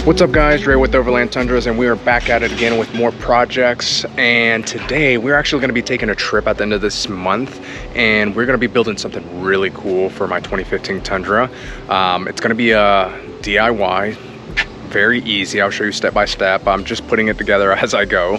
What's up guys, Dre with Overland Tundras, and we are back at it again with more projects. And today we're actually going to be taking a trip at the end of this month, and we're going to be building something really cool for my 2015 Tundra. It's going to be a DIY, very easy. I'll show you step by step. I'm just putting it together as I go.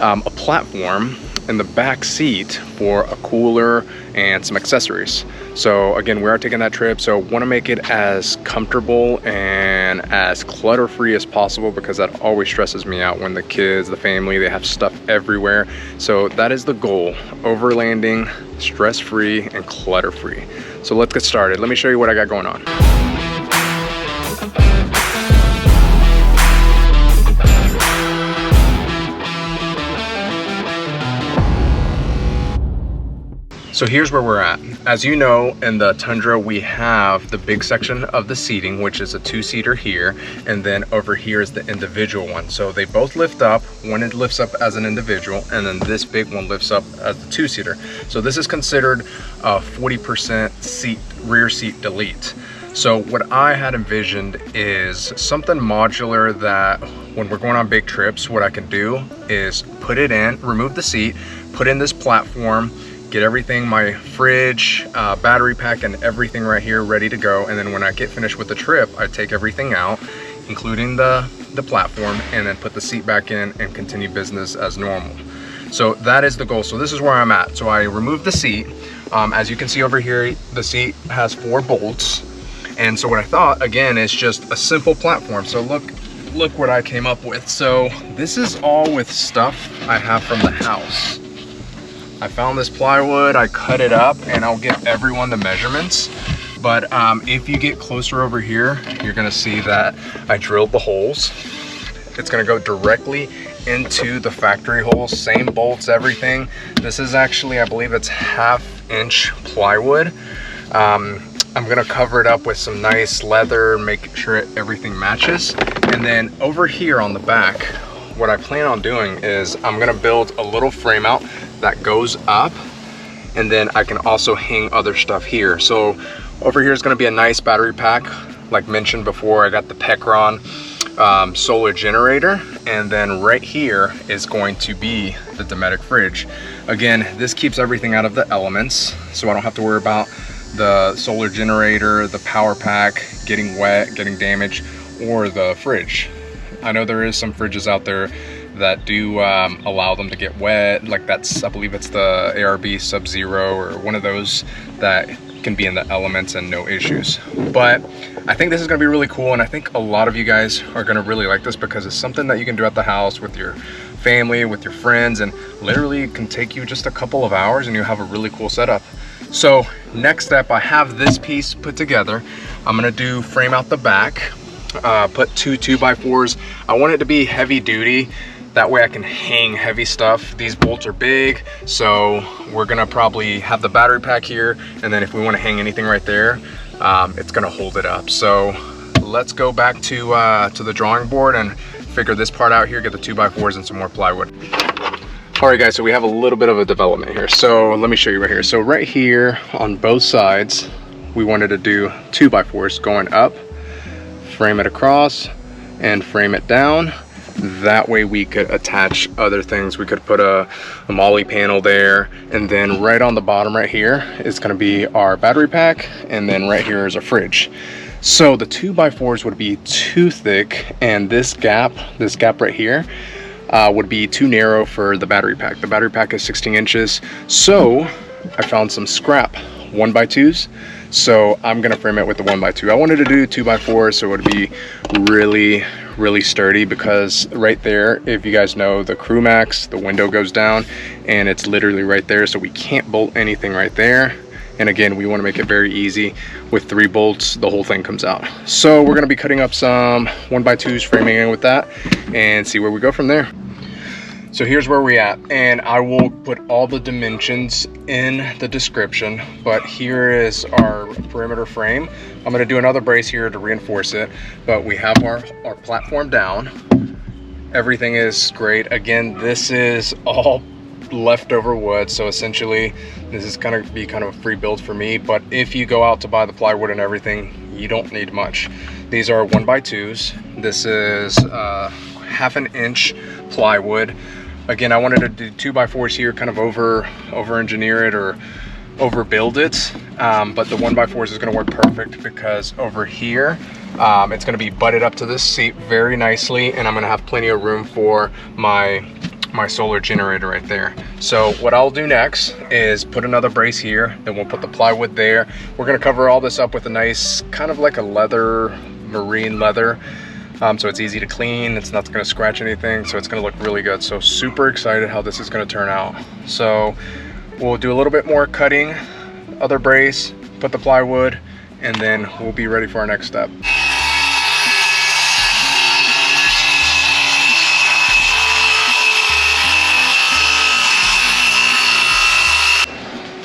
A platform in the back seat for a cooler and some accessories. So again, we are taking that trip, so want to make it as comfortable and as clutter-free as possible, because that always stresses me out when the kids, the family, they have stuff everywhere. So that is the goal: overlanding, stress-free and clutter-free. So let's get started. Let me show you what I got going on. So here's where we're at. As you know, in the Tundra, we have the big section of the seating, which is a two-seater here, and then over here is the individual one. So they both lift up. One it lifts up as an individual, and then this big one lifts up as the two-seater. So this is considered a 40% seat, rear seat delete. So what I had envisioned is something modular that when we're going on big trips, what I can do is put it in, remove the seat, put in this platform, get everything, my fridge, battery pack, and everything right here ready to go. And then when I get finished with the trip, I take everything out, including the platform, and then put the seat back in and continue business as normal. So that is the goal. So this is where I'm at. So I removed the seat. As you can see over here, the seat has 4 bolts. And so what I thought, again, is just a simple platform. So look what I came up with. So this is all with stuff I have from the house. I found this plywood, I cut it up, and I'll give everyone the measurements. But if you get closer over here, you're gonna see that I drilled the holes. It's gonna go directly into the factory holes, same bolts, everything. This is actually, I believe it's 1/2-inch plywood. I'm gonna cover it up with some nice leather, make sure everything matches. And then over here on the back, what I plan on doing is I'm gonna build a little frame out that goes up, and then I can also hang other stuff here. So over here is going to be a nice battery pack. Like mentioned before, I got the Pecron solar generator, and then right here is going to be the Dometic fridge. Again, this keeps everything out of the elements, so I don't have to worry about the solar generator, the power pack getting wet, getting damaged, or the fridge. I know there is some fridges out there that do allow them to get wet, like that's, I believe it's the ARB Sub-Zero or one of those that can be in the elements and no issues. But I think this is gonna be really cool, and I think a lot of you guys are gonna really like this, because it's something that you can do at the house with your family, with your friends, and literally it can take you just a couple of hours and you have a really cool setup. So next step, I have this piece put together. I'm gonna do frame out the back, put 2 2x4s. I want it to be heavy duty. That way I can hang heavy stuff. These bolts are big, so we're gonna probably have the battery pack here, and then if we wanna hang anything right there, it's gonna hold it up. So let's go back to the drawing board and figure this part out here, get the 2x4s and some more plywood. All right guys, so we have a little bit of a development here. So let me show you right here. So right here on both sides, we wanted to do 2x4s going up, frame it across, and frame it down. That way we could attach other things. We could put a molly panel there, and then right on the bottom right here is going to be our battery pack, and then right here is a fridge. So the 2x4s would be too thick, and this gap right here would be too narrow for the battery pack. The battery pack is 16 inches, so I found some scrap 1x2s. So I'm gonna frame it with the 1x2. I wanted to do 2x4, so it would be really sturdy, because right there, if you guys know the Crewmax, the window goes down and it's literally right there, so we can't bolt anything right there. And again, we want to make it very easy. With 3 bolts, the whole thing comes out. So we're gonna be cutting up some 1x2s, framing in with that, and see where we go from there. So here's where we're at, and I will put all the dimensions in the description, but here is our perimeter frame. I'm gonna do another brace here to reinforce it, but we have our platform down. Everything is great. Again, this is all leftover wood, so essentially this is gonna be kind of a free build for me. But if you go out to buy the plywood and everything, you don't need much. These are 1x2s. This is 1/2 inch plywood. Again, I wanted to do 2x4s here, kind of over engineer it or overbuild it, but the 1x4s is going to work perfect because over here it's going to be butted up to this seat very nicely, and I'm going to have plenty of room for my solar generator right there. So what I'll do next is put another brace here, then we'll put the plywood there. We're going to cover all this up with a nice kind of like a leather, marine leather, so it's easy to clean, it's not going to scratch anything, so it's going to look really good. So super excited how this is going to turn out. So we'll do a little bit more cutting, other brace, put the plywood, and then we'll be ready for our next step.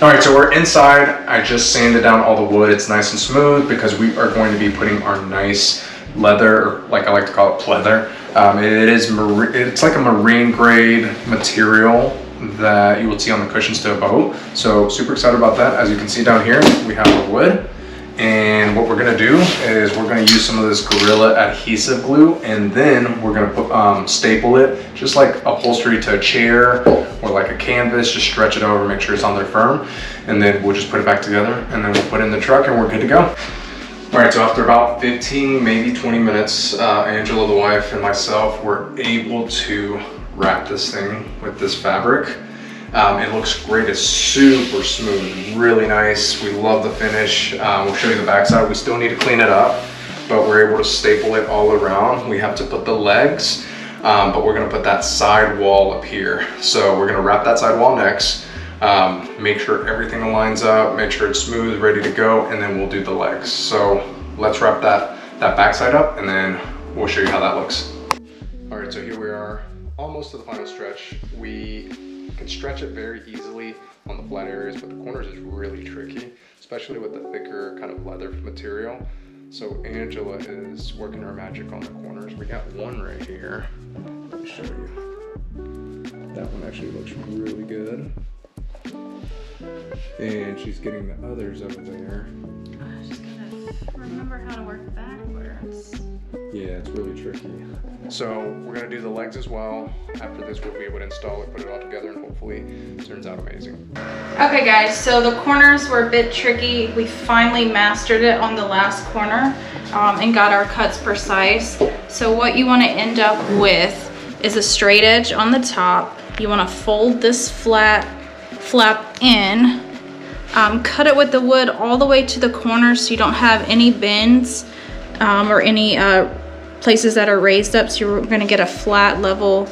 All right, so we're inside. I just sanded down all the wood. It's nice and smooth because we are going to be putting our nice leather, like I like to call it pleather. It's like a marine grade material that you will see on the cushions to a boat. So super excited about that. As you can see down here, we have the wood. And what we're gonna do is we're gonna use some of this Gorilla adhesive glue, and then we're gonna put, staple it, just like upholstery to a chair or like a canvas, just stretch it over, make sure it's on there firm. And then we'll just put it back together, and then we'll put it in the truck and we're good to go. All right, so after about 15, maybe 20 minutes, Angela, the wife, and myself were able to wrap this thing with this fabric. It looks great. It's super smooth, really nice. We love the finish. We'll show you the backside. We still need to clean it up, but we're able to staple it all around. We have to put the legs, but we're gonna put that side wall up here. So we're gonna wrap that side wall next, make sure everything aligns up, make sure it's smooth, ready to go, and then we'll do the legs. So let's wrap that backside up, and then we'll show you how that looks. All right, so here we are, almost to the final stretch. We can stretch it very easily on the flat areas, but the corners is really tricky, especially with the thicker kind of leather material. So Angela is working her magic on the corners. We got one right here. Let me show you. That one actually looks really good. And she's getting the others over there. I just gotta remember how to work backwards. Yeah, it's really tricky. So we're gonna do the legs as well. After this, we'll be able to install it, put it all together, and hopefully it turns out amazing. Okay guys, so the corners were a bit tricky. We finally mastered it on the last corner and got our cuts precise. So what you wanna end up with is a straight edge on the top. You wanna fold this flap in, cut it with the wood all the way to the corner so you don't have any bends or any places that are raised up. So you're gonna get a flat level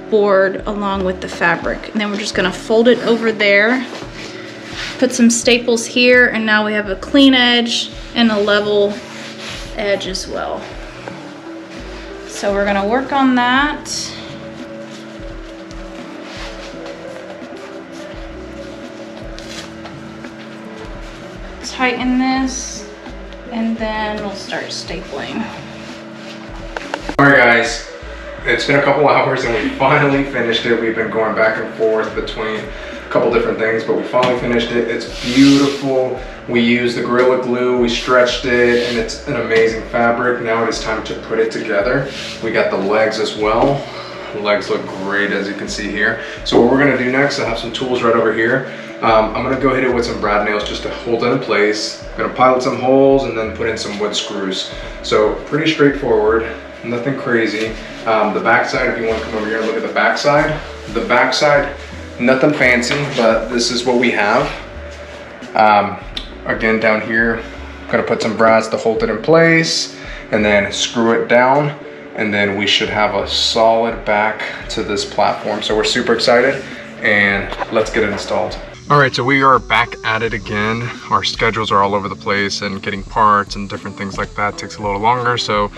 board along with the fabric. And then we're just gonna fold it over there, put some staples here, and now we have a clean edge and a level edge as well. So we're gonna work on that. Tighten this, and then we'll start stapling. All right guys, it's been a couple hours and we finally finished it. We've been going back and forth between a couple different things, but we finally finished it. It's beautiful. We used the Gorilla Glue, we stretched it, and it's an amazing fabric. Now it is time to put it together. We got the legs as well. The legs look great, as you can see here. So what we're gonna do next, I have some tools right over here. I'm gonna go hit it with some brad nails just to hold it in place. I'm gonna pilot some holes and then put in some wood screws. So pretty straightforward, nothing crazy. The backside, if you want to come over here and look at the backside. The backside, nothing fancy, but this is what we have. Again, down here, I'm gonna put some brads to hold it in place and then screw it down. And then we should have a solid back to this platform. So we're super excited, and let's get it installed. All right, so we are back at it again. Our schedules are all over the place, and getting parts and different things like that takes a little longer. So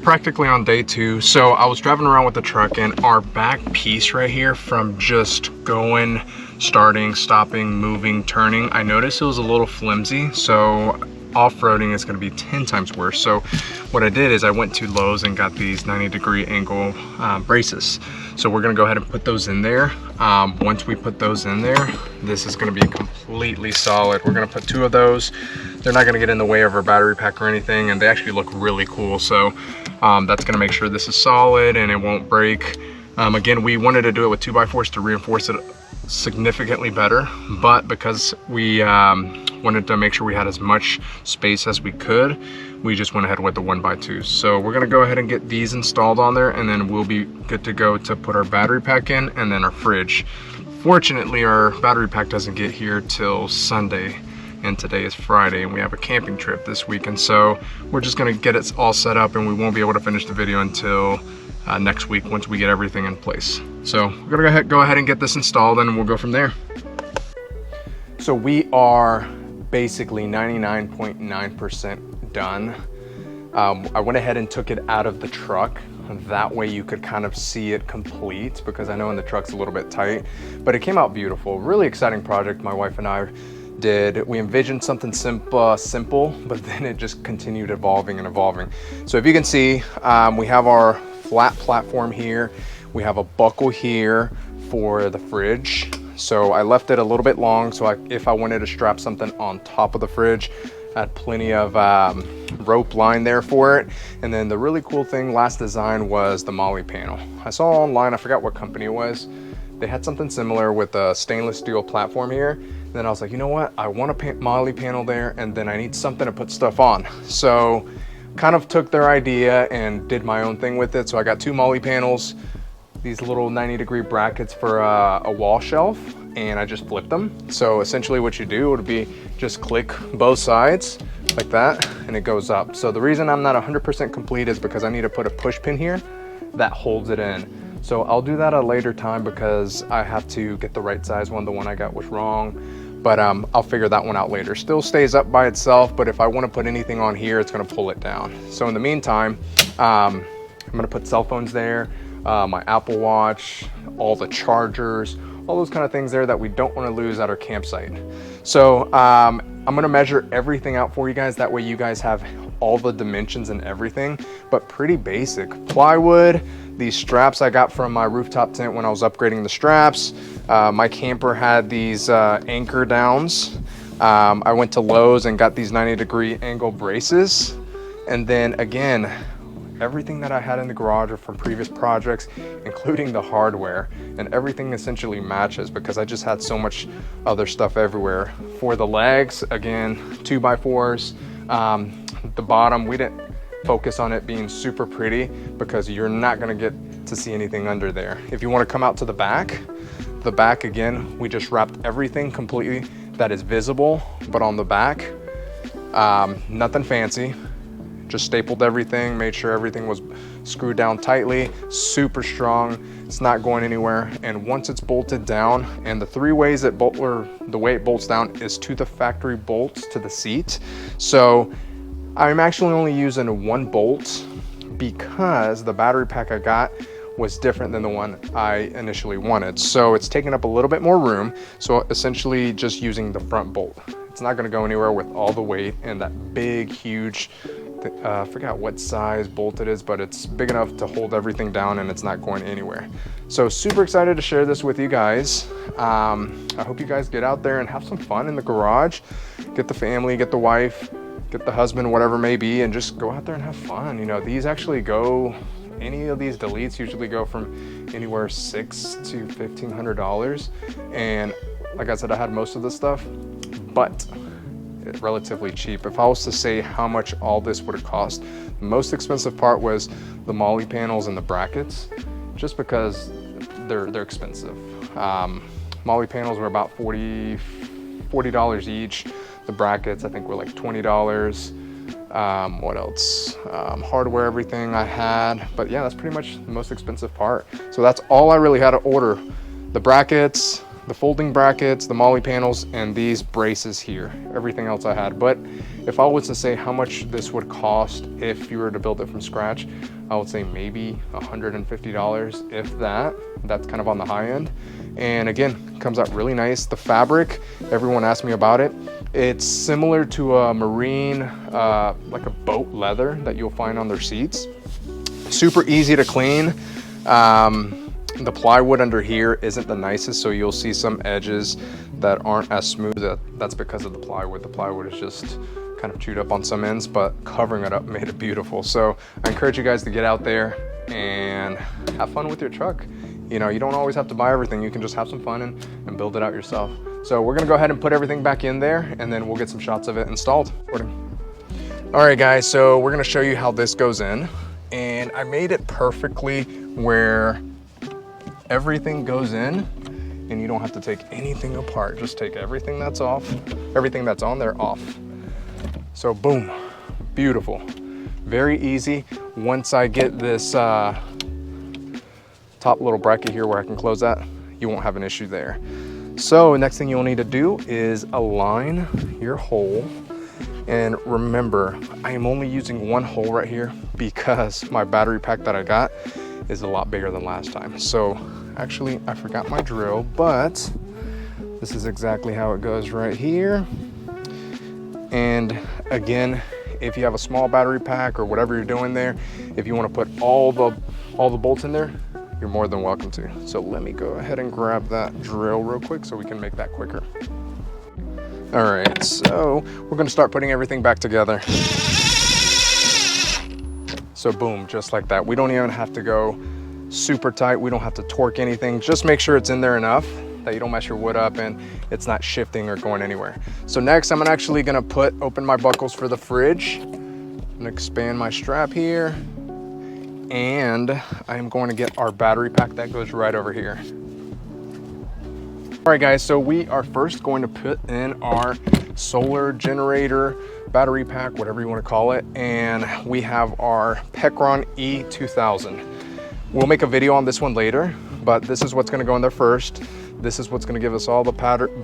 practically on day 2. So I was driving around with the truck, and our back piece right here, from just going, starting, stopping, moving, turning, I noticed it was a little flimsy. So off-roading is going to be 10 times worse. So what I did is I went to Lowe's and got these 90-degree angle braces. So we're going to go ahead and put those in there. Once we put those in there, this is going to be completely solid. We're going to put 2 of those they're not gonna get in the way of our battery pack or anything, and they actually look really cool. So that's gonna make sure this is solid and it won't break. Again, we wanted to do it with 2x4s to reinforce it significantly better, but because we wanted to make sure we had as much space as we could, we just went ahead with the 1x2s. So we're gonna go ahead and get these installed on there, and then we'll be good to go to put our battery pack in and then our fridge. Fortunately, our battery pack doesn't get here till Sunday, and today is Friday, and we have a camping trip this weekend. So we're just gonna get it all set up, and we won't be able to finish the video until next week once we get everything in place. So we're gonna go ahead and get this installed, and we'll go from there. So we are basically 99.9% done. I went ahead and took it out of the truck. That way you could kind of see it complete, because I know in the truck's a little bit tight, but it came out beautiful. Really exciting project my wife and I did. We envisioned something simple, but then it just continued evolving and evolving. So if you can see, we have our flat platform here. We have a buckle here for the fridge. So I left it a little bit long, so if I wanted to strap something on top of the fridge, I had plenty of rope line there for it. And then the really cool thing, last design, was the Molly panel. I saw online, I forgot what company it was. They had something similar with a stainless steel platform here. And then I was like, you know what? I want a Molly panel there, and then I need something to put stuff on. So kind of took their idea and did my own thing with it. So I got 2 Molly panels, these little 90-degree brackets for a wall shelf, and I just flipped them. So essentially what you do would be just click both sides like that, and it goes up. So the reason I'm not 100% complete is because I need to put a push pin here that holds it in. So I'll do that at a later time, because I have to get the right size one. The one I got was wrong, but I'll figure that one out later. Still stays up by itself, but if I want to put anything on here, it's going to pull it down. So in the meantime, I'm going to put cell phones there, my Apple Watch, all the chargers, all those kind of things there that we don't want to lose at our campsite. So I'm going to measure everything out for you guys. That way you guys have all the dimensions and everything, but pretty basic. Plywood, these straps I got from my rooftop tent when I was upgrading the straps. My camper had these anchor downs. I went to Lowe's and got these 90-degree angle braces. And then again, everything that I had in the garage or from previous projects, including the hardware, and everything essentially matches, because I just had so much other stuff everywhere. For the legs, again, 2x4s. The bottom, we didn't focus on it being super pretty, because you're not gonna get to see anything under there. If you wanna come out to the back again, we just wrapped everything completely that is visible, but on the back, nothing fancy. Just stapled everything, made sure everything was screwed down tightly, super strong. It's not going anywhere. And once it's bolted down, and the 3 ways that the way it bolts down is to the factory bolts to the seat. So I'm actually only using 1 bolt, because the battery pack I got was different than the one I initially wanted. So it's taking up a little bit more room. So essentially just using the front bolt. It's not gonna go anywhere with all the weight and that big, huge, I forgot what size bolt it is, but it's big enough to hold everything down, and it's not going anywhere. So super excited to share this with you guys. I hope you guys get out there and have some fun in the garage. Get the family, get the wife, get the husband, whatever it may be, and just go out there and have fun. You know, these actually go, any of these deletes usually go from anywhere $600 to $1,500. And like I said, I had most of this stuff, but relatively cheap. If I was to say how much all this would have cost, the most expensive part was the Molly panels and the brackets, just because they're expensive. Molly panels were about $40 each. The brackets I think were like $20. What else? Hardware, everything I had, but yeah, that's pretty much the most expensive part. So that's all I really had to order: the brackets, the folding brackets, the Molly panels, and these braces here. Everything else I had. But if I was to say how much this would cost if you were to build it from scratch, I would say maybe $150, if that. That's kind of on the high end. And again, comes out really nice. The fabric, everyone asked me about it. It's similar to a marine, like a boat leather that you'll find on their seats. Super easy to clean. The plywood under here isn't the nicest, so you'll see some edges that aren't as smooth. That's because of the plywood. The plywood is just kind of chewed up on some ends, but covering it up made it beautiful. So I encourage you guys to get out there and have fun with your truck. You know, you don't always have to buy everything. You can just have some fun and build it out yourself. So we're gonna go ahead and put everything back in there, and then we'll get some shots of it installed. All right guys, so we're gonna show you how this goes in. And I made it perfectly where everything goes in and you don't have to take anything apart. Just take everything that's off, everything that's on there off. So boom, beautiful, very easy. Once I get this top little bracket here where I can close that, you won't have an issue there. So next thing you'll need to do is align your hole. And remember, I am only using one hole right here because my battery pack that I got is a lot bigger than last time. So actually I forgot my drill, but this is exactly how it goes right here. And again, if you have a small battery pack or whatever you're doing there, if you want to put all the bolts in there, you're more than welcome to. So let me go ahead and grab that drill real quick so we can make that quicker. All right, so we're gonna start putting everything back together. So boom, just like that. We don't even have to go super tight. We don't have to torque anything. Just make sure it's in there enough that you don't mess your wood up and it's not shifting or going anywhere. So next, I'm actually gonna open my buckles for the fridge. I'm gonna expand my strap here. And I am going to get our battery pack that goes right over here. All right guys, so we are first going to put in our solar generator, battery pack, whatever you want to call it. And we have our Pecron E2000. We'll make a video on this one later, but this is what's going to go in there first. This is what's going to give us all the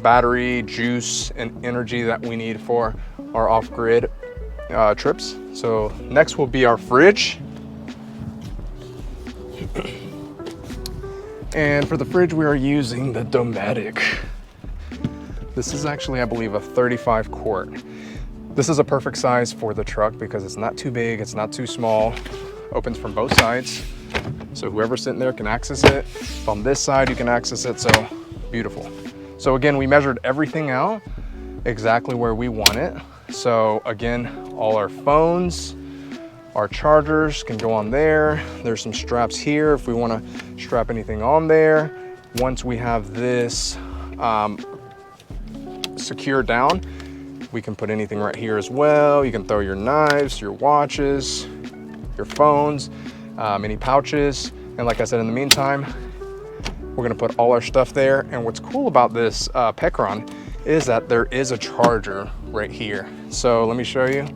battery, juice, and energy that we need for our off-grid trips. So next will be our fridge. And for the fridge, we are using the Dometic. This is actually, I believe, a 35 quart. This is a perfect size for the truck because it's not too big, it's not too small. Opens from both sides. So whoever's sitting there can access it. From this side, you can access it, so beautiful. So again, we measured everything out exactly where we want it. So again, all our phones, our chargers can go on there. There's some straps here if we want to strap anything on there. Once we have this secured down, we can put anything right here as well. You can throw your knives, your watches, your phones, any pouches. And like I said, in the meantime, we're gonna put all our stuff there. And what's cool about this Pecron is that there is a charger right here. So let me show you.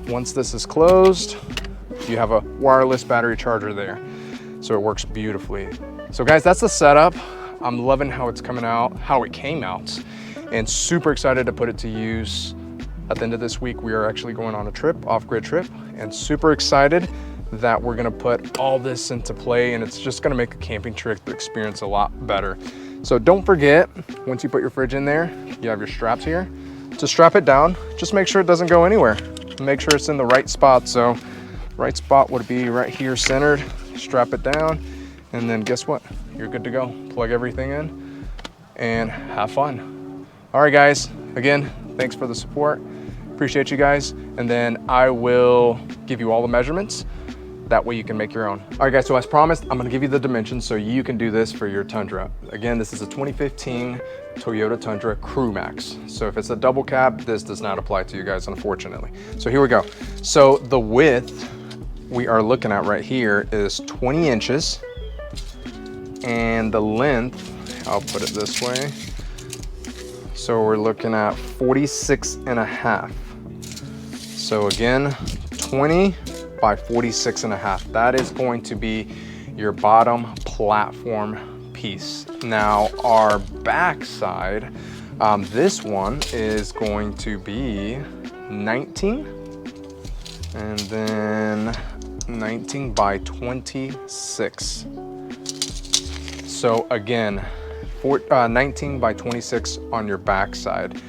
Once this is closed, you have a wireless battery charger there. So it works beautifully. So guys, that's the setup. I'm loving how it's coming out, how it came out, and super excited to put it to use. At the end of this week, we are actually going on a trip, off-grid trip, and super excited that we're gonna put all this into play, and it's just gonna make a camping trip experience a lot better. So don't forget, once you put your fridge in there, you have your straps here. To strap it down, just make sure it doesn't go anywhere. Make sure it's in the right spot. So right spot would be right here centered. Strap it down, and then guess what? You're good to go. Plug everything in and have fun. All right guys, again, thanks for the support. Appreciate you guys. And then I will give you all the measurements. That way you can make your own. All right guys, so as promised, I'm gonna give you the dimensions so you can do this for your Tundra. Again, this is a 2015 Toyota Tundra Crewmax. So if it's a double cab, this does not apply to you guys, unfortunately. So here we go. So the width we are looking at right here is 20 inches. And the length, I'll put it this way. So we're looking at 46 and a half. So again, 20 by 46 and a half. That is going to be your bottom platform piece. Now our back side, this one is going to be 19 and then 19 by 26. So again, 19 by 26 on your back side.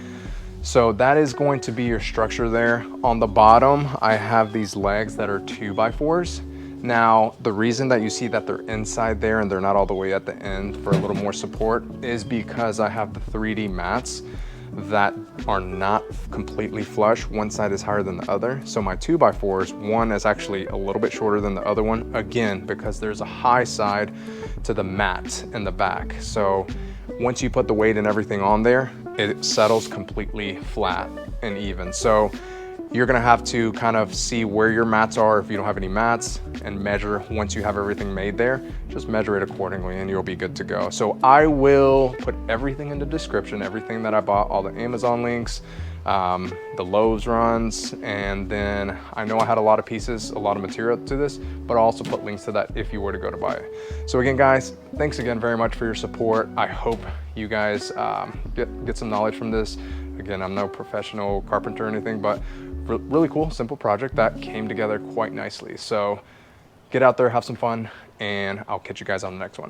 So that is going to be your structure there. On the bottom, I have these legs that are 2x4s. Now, the reason that you see that they're inside there and they're not all the way at the end for a little more support is because I have the 3D mats that are not completely flush. One side is higher than the other. So my 2x4s, one is actually a little bit shorter than the other one, again, because there's a high side to the mat in the back. So once you put the weight and everything on there, it settles completely flat and even. So you're gonna have to kind of see where your mats are if you don't have any mats, and measure once you have everything made there. Just measure it accordingly and you'll be good to go. So I will put everything in the description, everything that I bought, all the Amazon links, the Lowe's runs, and then I know I had a lot of pieces, a lot of material to this, but I'll also put links to that if you were to go to buy it. So again, guys, thanks again very much for your support. I hope you guys get some knowledge from this. Again, I'm no professional carpenter or anything, but really cool, simple project that came together quite nicely. So get out there, have some fun, and I'll catch you guys on the next one.